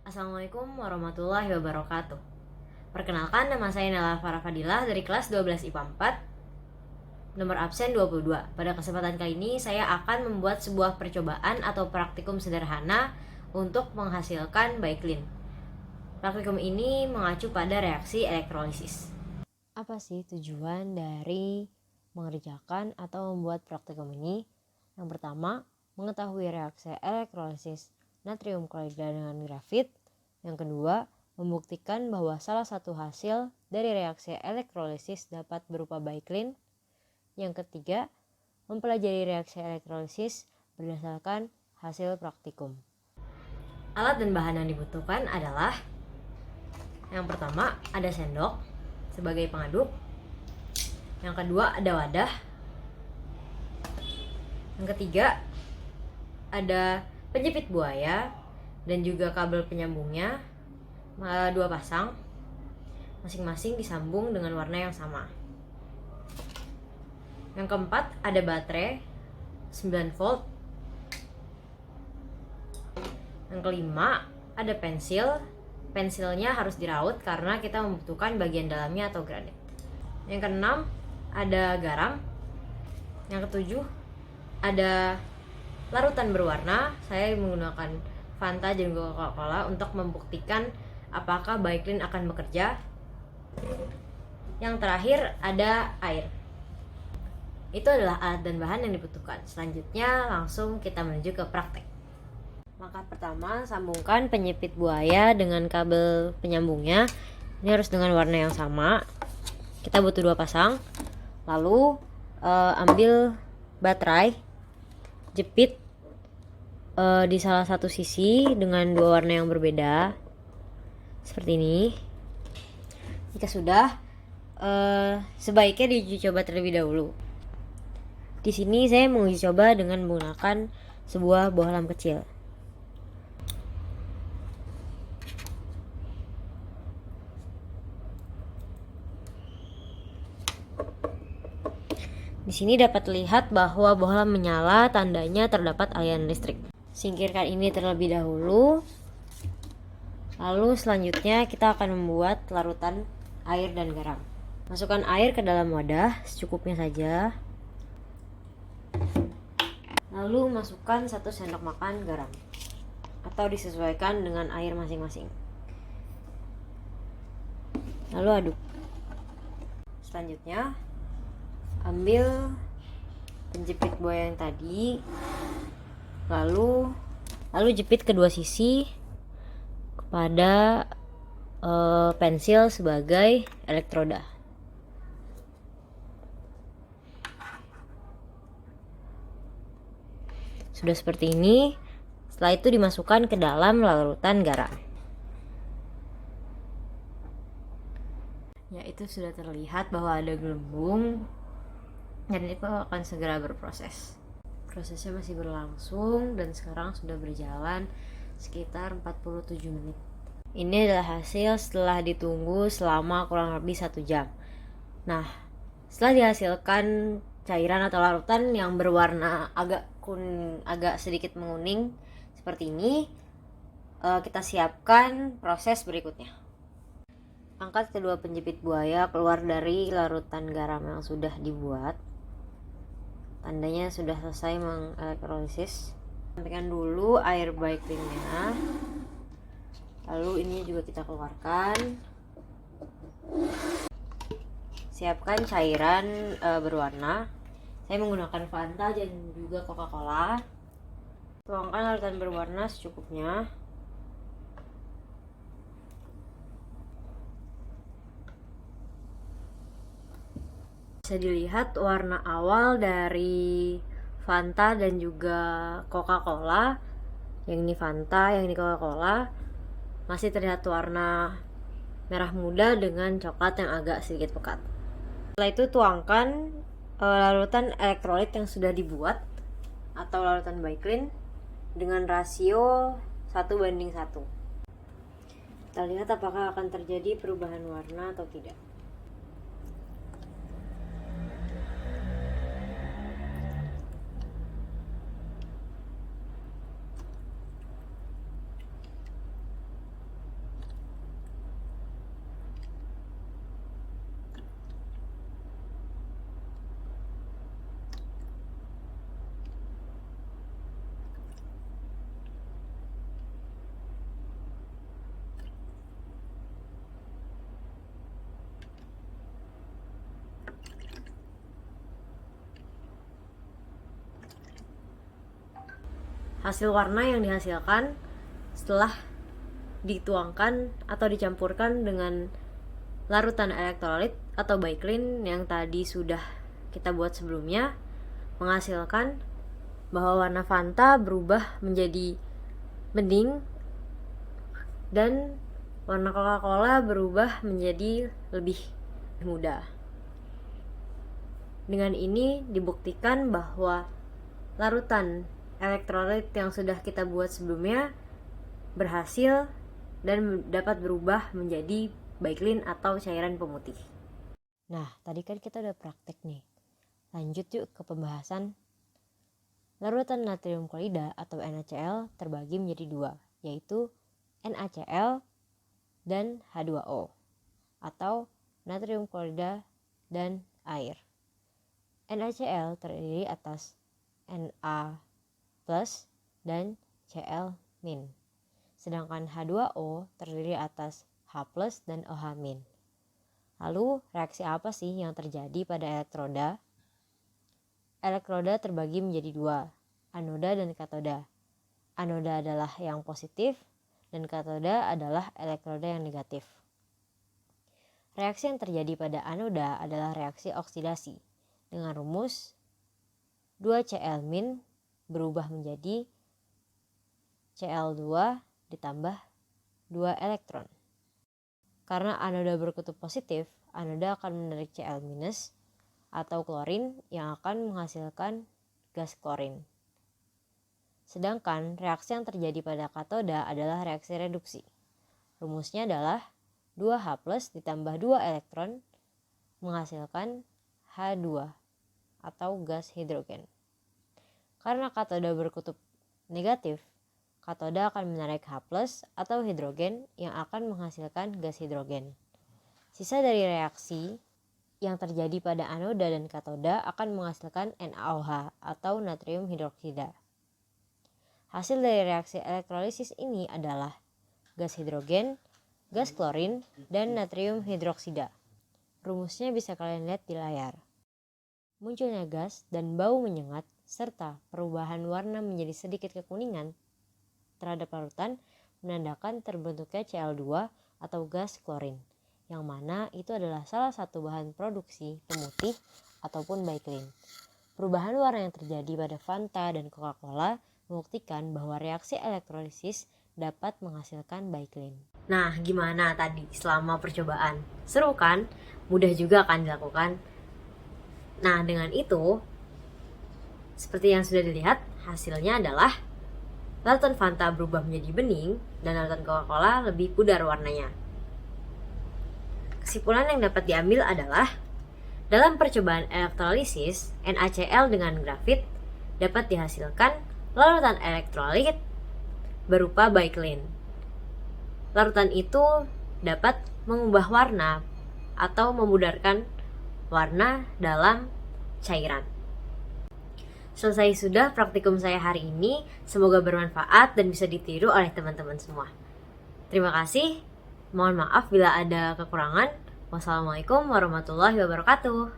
Assalamualaikum warahmatullahi wabarakatuh. Perkenalkan, nama saya Nela Farah Fadilah dari kelas 12 IPA 4, nomor absen 22. Pada kesempatan kali ini saya akan membuat sebuah percobaan atau praktikum sederhana untuk menghasilkan baiklin. Praktikum ini mengacu pada reaksi elektrolisis. Apa sih tujuan dari mengerjakan atau membuat praktikum ini? Yang pertama, mengetahui reaksi elektrolisis natrium klorida dengan grafit. Yang kedua, membuktikan bahwa salah satu hasil dari reaksi elektrolisis dapat berupa baiklin. Yang ketiga, mempelajari reaksi elektrolisis berdasarkan hasil praktikum. Alat dan bahan yang dibutuhkan adalah: yang pertama, ada sendok sebagai pengaduk. Yang kedua, ada wadah. Yang ketiga, ada penjepit buaya dan juga kabel penyambungnya, 2 pasang, masing-masing disambung dengan warna yang sama. Yang keempat, ada baterai 9 volt. Yang kelima, ada pensil. Pensilnya harus diraut karena kita membutuhkan bagian dalamnya atau granit. Yang keenam, ada garam. Yang ketujuh, ada larutan berwarna. Saya menggunakan Fanta dan Coca-Cola untuk membuktikan apakah baiklin akan bekerja. Yang terakhir, ada air. Itu adalah alat dan bahan yang dibutuhkan. Selanjutnya langsung kita menuju ke praktek. Langkah pertama, sambungkan penjepit buaya dengan kabel penyambungnya. Ini harus dengan warna yang sama. Kita butuh 2 pasang. Lalu ambil baterai, jepit di salah satu sisi dengan 2 warna yang berbeda, seperti ini. Jika sudah, sebaiknya diuji coba terlebih dahulu. Di sini saya menguji coba dengan menggunakan sebuah bohlam kecil. Di sini dapat terlihat bahwa bohlam menyala, tandanya terdapat aliran listrik. Singkirkan ini terlebih dahulu. Lalu selanjutnya kita akan membuat larutan air dan garam. Masukkan air ke dalam wadah secukupnya saja. Lalu masukkan 1 sendok makan garam, atau disesuaikan dengan air masing-masing. Lalu aduk. Selanjutnya ambil penjepit buaya yang tadi, lalu jepit kedua sisi kepada pensil sebagai elektroda. Sudah seperti ini. Setelah itu dimasukkan ke dalam larutan garam. Ya, itu sudah terlihat bahwa ada gelembung dan itu akan segera berproses. Prosesnya masih berlangsung dan sekarang sudah berjalan sekitar 47 menit. Ini adalah hasil setelah ditunggu selama kurang lebih 1 jam. Nah, setelah dihasilkan cairan atau larutan yang berwarna agak sedikit menguning seperti ini, kita siapkan proses berikutnya. Angkat kedua penjepit buaya keluar dari larutan garam yang sudah dibuat. Tandanya sudah selesai mengelektrolisis. Sampaikan dulu air baiklinnya. Lalu ini juga kita keluarkan. Siapkan cairan berwarna. Saya menggunakan Fanta dan juga Coca-Cola. Tuangkan larutan berwarna secukupnya. Bisa dilihat warna awal dari Fanta dan juga Coca-Cola. Yang ini Fanta, yang ini Coca-Cola. Masih terlihat warna merah muda dengan coklat yang agak sedikit pekat. Setelah itu tuangkan larutan elektrolit yang sudah dibuat atau larutan baiklin dengan rasio 1:1. Kita lihat apakah akan terjadi perubahan warna atau tidak. hasil warna yang dihasilkan setelah dituangkan atau dicampurkan dengan larutan elektrolit atau baiklin yang tadi sudah kita buat sebelumnya, menghasilkan bahwa warna Fanta berubah menjadi bening dan warna Coca-Cola berubah menjadi lebih muda. Dengan ini dibuktikan bahwa larutan elektrolit yang sudah kita buat sebelumnya berhasil dan dapat berubah menjadi baiklin atau cairan pemutih. Nah, tadi kan kita udah praktek nih. Lanjut yuk ke pembahasan. Larutan natrium klorida atau NaCl terbagi menjadi dua, yaitu NaCl dan H2O atau natrium klorida dan air. NaCl terdiri atas Na+ dan Cl-. Sedangkan H2O terdiri atas H+ dan OH-. Lalu reaksi apa sih yang terjadi pada elektroda? Elektroda terbagi menjadi dua, anoda dan katoda. Anoda adalah yang positif dan katoda adalah elektroda yang negatif. Reaksi yang terjadi pada anoda adalah reaksi oksidasi dengan rumus 2Cl- berubah menjadi Cl2 ditambah 2 elektron. Karena anoda berkutub positif, anoda akan menarik Cl- atau klorin yang akan menghasilkan gas klorin. Sedangkan reaksi yang terjadi pada katoda adalah reaksi reduksi. Rumusnya adalah 2H+ ditambah 2 elektron menghasilkan H2 atau gas hidrogen. Karena katoda berkutub negatif, katoda akan menarik H+ atau hidrogen yang akan menghasilkan gas hidrogen. Sisa dari reaksi yang terjadi pada anoda dan katoda akan menghasilkan NaOH atau natrium hidroksida. Hasil dari reaksi elektrolisis ini adalah gas hidrogen, gas klorin, dan natrium hidroksida. Rumusnya bisa kalian lihat di layar. Munculnya gas dan bau menyengat serta perubahan warna menjadi sedikit kekuningan terhadap larutan menandakan terbentuknya Cl2 atau gas klorin, yang mana itu adalah salah satu bahan produksi pemutih ataupun baiklin. Perubahan warna yang terjadi pada Fanta dan Coca-Cola membuktikan bahwa reaksi elektrolisis dapat menghasilkan baiklin. Nah, gimana tadi selama percobaan? Seru kan? Mudah juga kan dilakukan? Nah, dengan itu, seperti yang sudah dilihat, hasilnya adalah larutan Fanta berubah menjadi bening dan larutan Coca-Cola lebih pudar warnanya. Kesimpulan yang dapat diambil adalah dalam percobaan elektrolisis, NaCl dengan grafit dapat dihasilkan larutan elektrolit berupa baiklin. Larutan itu dapat mengubah warna atau memudarkan warna dalam cairan. Selesai sudah praktikum saya hari ini, semoga bermanfaat dan bisa ditiru oleh teman-teman semua. Terima kasih. Mohon maaf bila ada kekurangan. Wassalamualaikum warahmatullahi wabarakatuh.